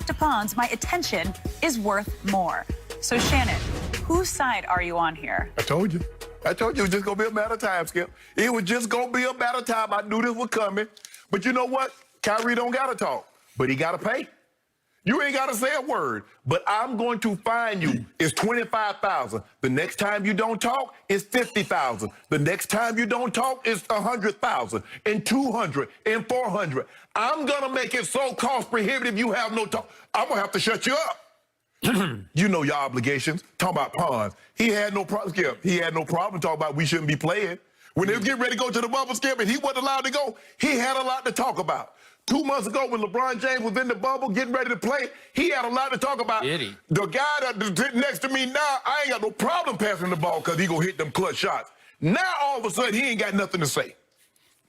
talk to Pons, my attention is worth more. So, Shannon, whose side are you on here? I told you. I told you it was just going to be a matter of time, Skip. It was just going to be a matter of time. I knew this was coming. But you know what? Kyrie don't got to talk, but he got to pay. You ain't got to say a word, but I'm going to fine you. It's $25,000. The next time you don't talk, it's $50,000. The next time you don't talk, it's $100,000 and $200 and $400. I'm going to make it so cost prohibitive you have no talk. I'm going to have to shut you up. You know your obligations. Talking about Pons. He had no problem, Skip. He had no problem talking about we shouldn't be playing. When they was getting ready to go to the bubble, Skip, and he wasn't allowed to go, he had a lot to talk about. 2 months ago, when LeBron James was in the bubble getting ready to play, he had a lot to talk about. Did he? The guy that's next to me now, I ain't got no problem passing the ball because he gonna hit them clutch shots. Now, all of a sudden, he ain't got nothing to say.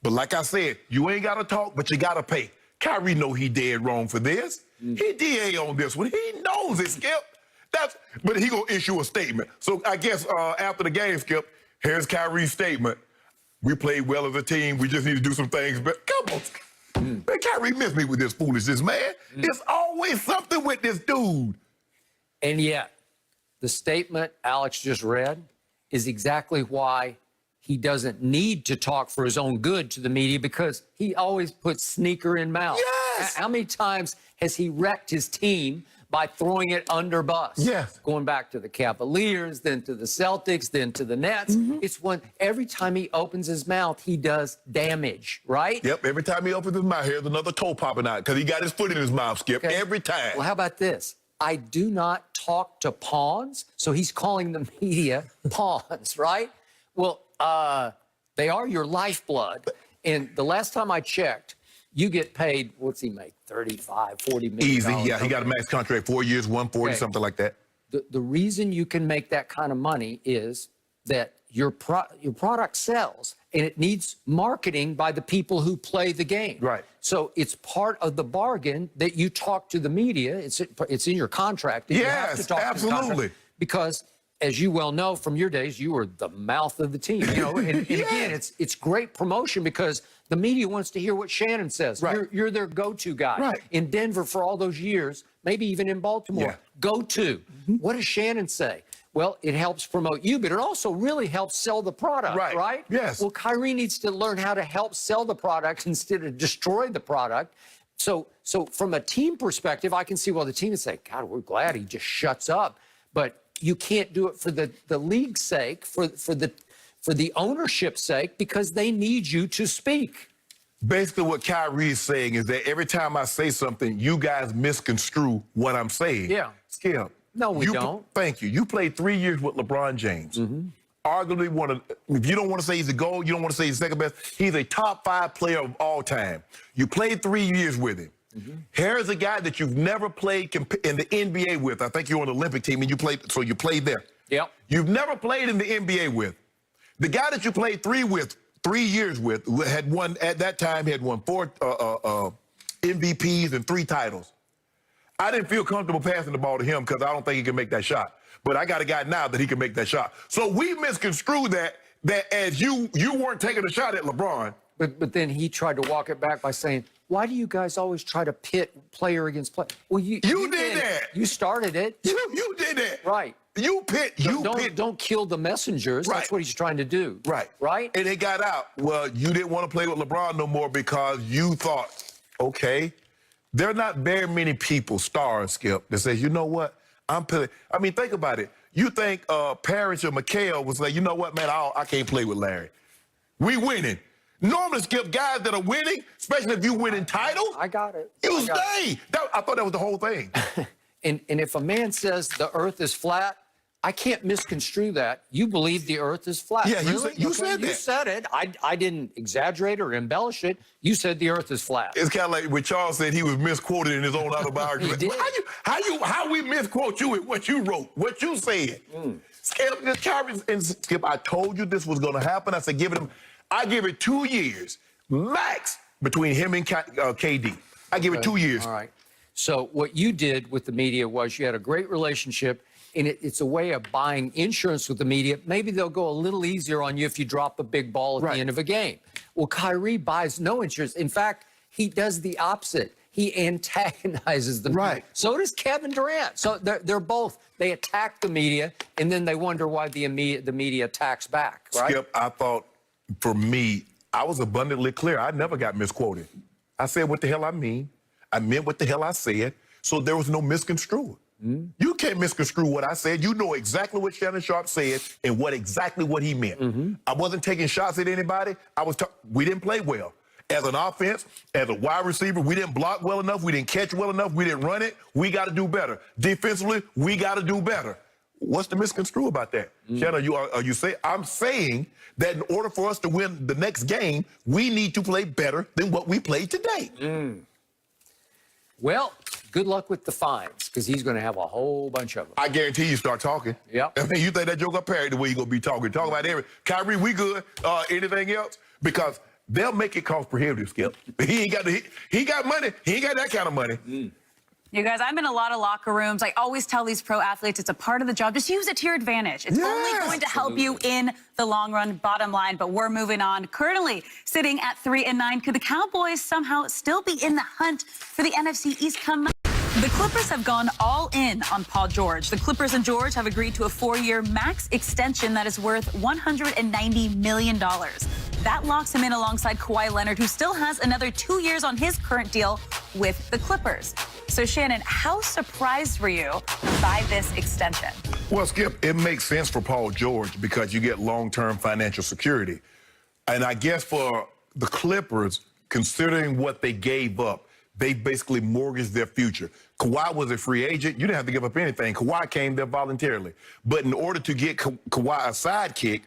But like I said, you ain't got to talk, but you got to pay. Kyrie know he dead wrong for this. He DA on this one. He knows it, Skip. But he gonna issue a statement. So I guess after the game, Skip, here's Kyrie's statement. We played well as a team. We just need to do some things. But come on, man, Kyrie missed me with this foolishness, man. There's always something with this dude. And yet, the statement Alex just read is exactly why he doesn't need to talk for his own good to the media, because he always puts sneaker in mouth. Yes! How many times has he wrecked his team by throwing it under bus? Yes. Going back to the Cavaliers, then to the Celtics, then to the Nets. It's when every time he opens his mouth, he does damage, right? Yep, every time he opens his mouth, here's another toe popping out because he got his foot in his mouth, Skip, Okay. every time. Well, how about this? I do not talk to pawns, so he's calling the media pawns, right? Well, they are your lifeblood. And the last time I checked, you get paid, what's he make, 35, 40 million? Easy, yeah, he got a max contract, 4 years, 140, Okay. something like that. The reason you can make that kind of money is that your product sells, and it needs marketing by the people who play the game. Right. So it's part of the bargain that you talk to the media. It's in your contract. That you have to Yes, talk to the absolutely. contract, because, as you well know from your days, you were the mouth of the team. You know, and again, it's great promotion because the media wants to hear what Shannon says. Right. You're their go-to guy. Right. In Denver for all those years, maybe even in Baltimore. Yeah. Go-to. What does Shannon say? Well, it helps promote you, but it also really helps sell the product, Right. right? Yes. Well, Kyrie needs to learn how to help sell the product instead of destroy the product. So from a team perspective, I can see, well, the team is saying, God, we're glad he just shuts up. But you can't do it for the league's sake, for the ownership's sake, because they need you to speak. Basically, what Kyrie is saying is that every time I say something, you guys misconstrue what I'm saying. Yeah. Skip. No, we don't. Thank you. You played 3 years with LeBron James. Arguably one of, if you don't want to say he's a GOAT, you don't want to say he's second best, he's a top 5 player of all time. You played 3 years with him. Here's a guy that you've never played in the NBA with. I think you're on the Olympic team and you played there. Yep. You've never played in the NBA with. The guy that you played 3 years with, had won, at that time, had won 4 MVPs and 3 titles. I didn't feel comfortable passing the ball to him because I don't think he can make that shot. But I got a guy now that he can make that shot. So we misconstrued that as you weren't taking a shot at LeBron. But then he tried to walk it back by saying, why do you guys always try to pit player against player? Well, you did that. You started it. You did that. Right. Don't kill the messengers. Right. That's what he's trying to do. Right. Right? And it got out. Well, you didn't want to play with LeBron no more because you thought, okay, there are not very many people, stars, Skip, that says, you know what, I mean, think about it. You think parents or McHale was like, you know what, man, I can't play with Larry. We winning. Normally, Skip, guys that are winning, especially if you winning titles, I got it. You stay. I thought that was the whole thing. And if a man says the earth is flat, I can't misconstrue that. You believe the earth is flat. Yeah, really? you said that. You said it. I didn't exaggerate or embellish it. You said the earth is flat. It's kind of like when Charles said he was misquoted in his own autobiography. He did. How we misquote you with what you wrote, what you said? Skip, I told you this was going to happen. I said, I give it 2 years max between him and KD. I give it 2 years. All right. So what you did with the media was you had a great relationship, and it's a way of buying insurance with the media. Maybe they'll go a little easier on you if you drop a big ball at the end of a game. Well, Kyrie buys no insurance. In fact, he does the opposite. he antagonizes the media. Right. So does Kevin Durant. So they're both, they attack the media, and then they wonder why the media attacks back, right? Skip, I thought, for me, I was abundantly clear. I never got misquoted. I said what the hell I mean. I meant what the hell I said. So there was no misconstruing. You can't misconstrue what I said. You know exactly what Shannon Sharp said and exactly what he meant. I wasn't taking shots at anybody. We didn't play well. As an offense, as a wide receiver, we didn't block well enough. We didn't catch well enough. We didn't run it. We got to do better. Defensively, we got to do better. What's the misconstrue about that? Shannon, are you saying? I'm saying that in order for us to win the next game, we need to play better than what we played today. Well, good luck with the fines, because he's going to have a whole bunch of them. I guarantee you start talking. Yep. I mean, you think that joke up parried the way you going to be talking. Talk about everything. Kyrie, we good. Anything else? Because they'll make it cost prohibitive, Skip. He got money. He ain't got that kind of money. You guys, I'm in a lot of locker rooms. I always tell these pro athletes it's a part of the job. Just use it to your advantage. It's only going to help you in the long run, bottom line. But we're moving on. Currently sitting at 3-9. Could the Cowboys somehow still be in the hunt for the NFC East come? The Clippers have gone all in on Paul George. The Clippers and George have agreed to a 4-year max extension that is worth $190 million. That locks him in alongside Kawhi Leonard, who still has another 2 years on his current deal with the Clippers. So, Shannon, how surprised were you by this extension? Well, Skip, it makes sense for Paul George because you get long-term financial security. And I guess for the Clippers, considering what they gave up, they basically mortgaged their future. Kawhi was a free agent. You didn't have to give up anything. Kawhi came there voluntarily. But in order to get Kawhi a sidekick,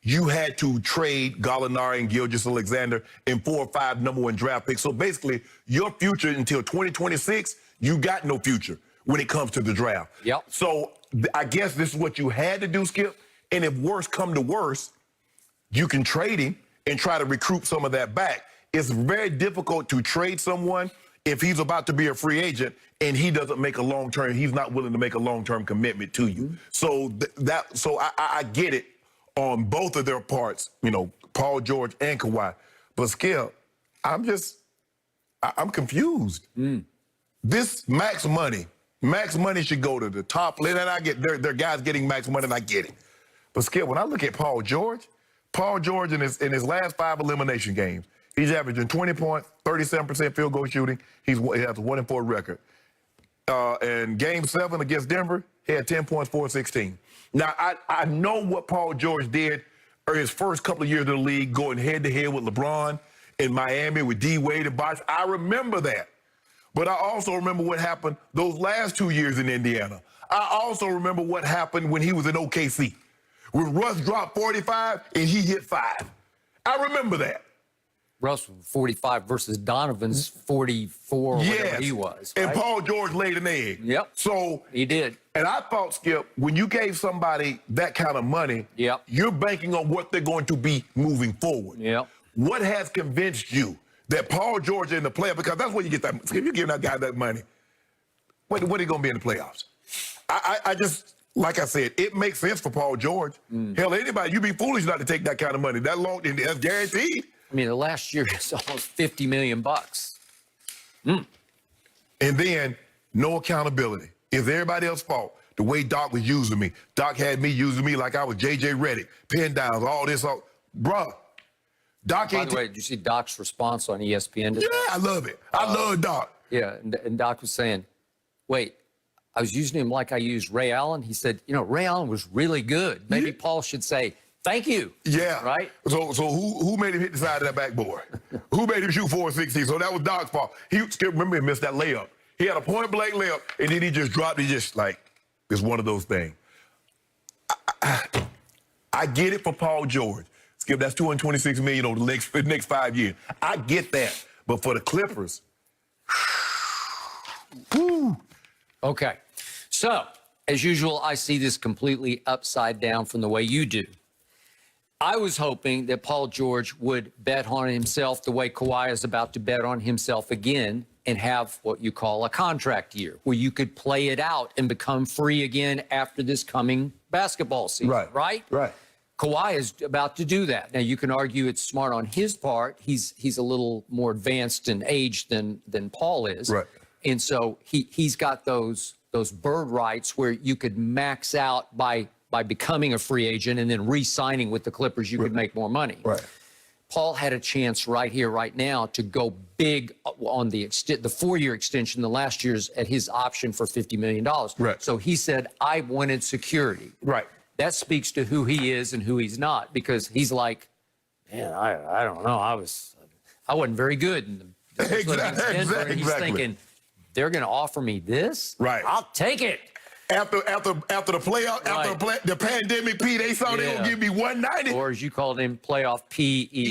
you had to trade Gallinari and Gilgeous-Alexander and 4 or 5 number 1 draft picks. So basically, your future until 2026, you got no future when it comes to the draft. Yep. So I guess this is what you had to do, Skip. And if worse come to worse, you can trade him and try to recruit some of that back. It's very difficult to trade someone if he's about to be a free agent and he doesn't make a long-term, he's not willing to make a long-term commitment to you. So I get it on both of their parts, you know, Paul George and Kawhi. But Skip, I'm confused. This max money should go to the top. And I get there guys getting max money, and I get it. But Skip, when I look at Paul George in his last 5 elimination games, he's averaging 20 points, 37% field goal shooting. He has a 1-4 record. And Game 7 against Denver, he had 10 points, 4-16. Now, I know what Paul George did his first couple of years in the league, going head-to-head with LeBron in Miami with D-Wade and Bosh. I remember that. But I also remember what happened those last 2 years in Indiana. I also remember what happened when he was in OKC, when Russ dropped 45 and he hit 5. I remember that. Russ 45 versus Donovan's 44, whatever he was. Right? And Paul George laid an egg. Yep. So he did. And I thought, Skip, when you gave somebody that kind of money, you're banking on what they're going to be moving forward. Yep. What has convinced you that Paul George in the playoffs, because that's where you get that, Skip, you're giving that guy that money, what are you going to be in the playoffs? I just, like I said, it makes sense for Paul George. Hell, anybody, you'd be foolish not to take that kind of money. That long, that's guaranteed. I mean, the last year is almost $50 million. And then no accountability. It's everybody else's fault. The way Doc was using me. Doc had me using me like I was J.J. Redick. Pin downs, all this. Bruh. Doc By the way, did you see Doc's response on ESPN today? Yeah, I love it. I love Doc. Yeah, and Doc was saying, wait, I was using him like I used Ray Allen. He said, you know, Ray Allen was really good. Maybe Paul should say, thank you. Yeah. Right? So who made him hit the side of that backboard? Who made him shoot 4-16? So that was Doc's fault. Remember, he missed that layup. He had a point-blank layup, and then he just dropped it, just like, it's one of those things. I get it for Paul George. Skip, that's $226 million over the next 5 years. I get that. But for the Clippers, whoo. Okay. So, as usual, I see this completely upside down from the way you do. I was hoping that Paul George would bet on himself the way Kawhi is about to bet on himself again and have what you call a contract year, where you could play it out and become free again after this coming basketball season, right? Right. Kawhi is about to do that. Now, you can argue it's smart on his part. He's a little more advanced in age than Paul is. Right. And so he's got those bird rights where you could max out by becoming a free agent and then re-signing with the Clippers, you could make more money. Right. Paul had a chance right here, right now, to go big on the 4-year extension. The last year's at his option for $50 million. Right. So he said, I wanted security. Right. That speaks to who he is and who he's not, because he's like, man, I don't know. I wasn't very good in the first living in Denver. And he's thinking, they're going to offer me this? Right. I'll take it. After the playoff, the pandemic, P, they saw they gonna give me 190. Or as you called him, playoff PE.